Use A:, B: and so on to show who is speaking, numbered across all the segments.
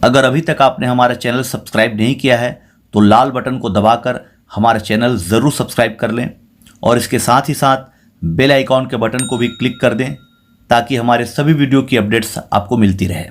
A: अगर अभी तक आपने हमारा चैनल सब्सक्राइब नहीं किया है तो लाल बटन को दबाकर हमारा चैनल ज़रूर सब्सक्राइब कर लें और इसके साथ ही साथ बेल आइकॉन के बटन को भी क्लिक कर दें ताकि हमारे सभी वीडियो की अपडेट्स आपको मिलती रहे।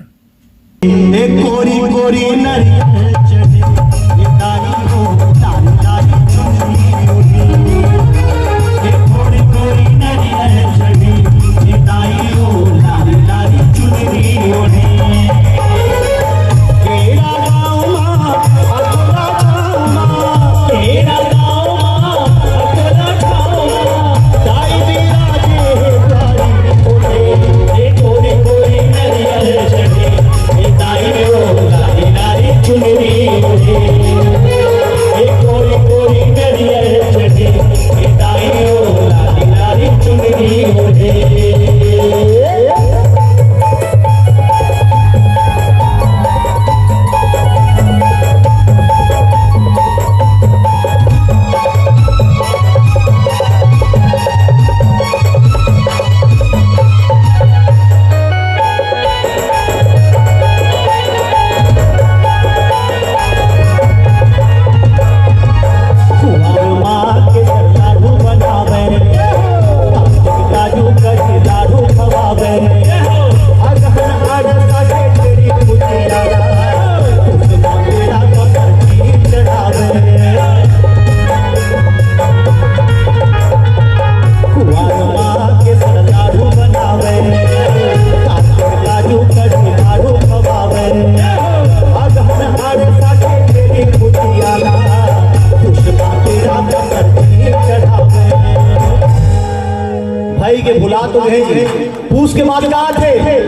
B: भाई के भुला तो गए। पूछ के बाद कहा थे?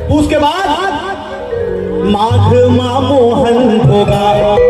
B: पूछ के बाद माघ मा मोहन होगा।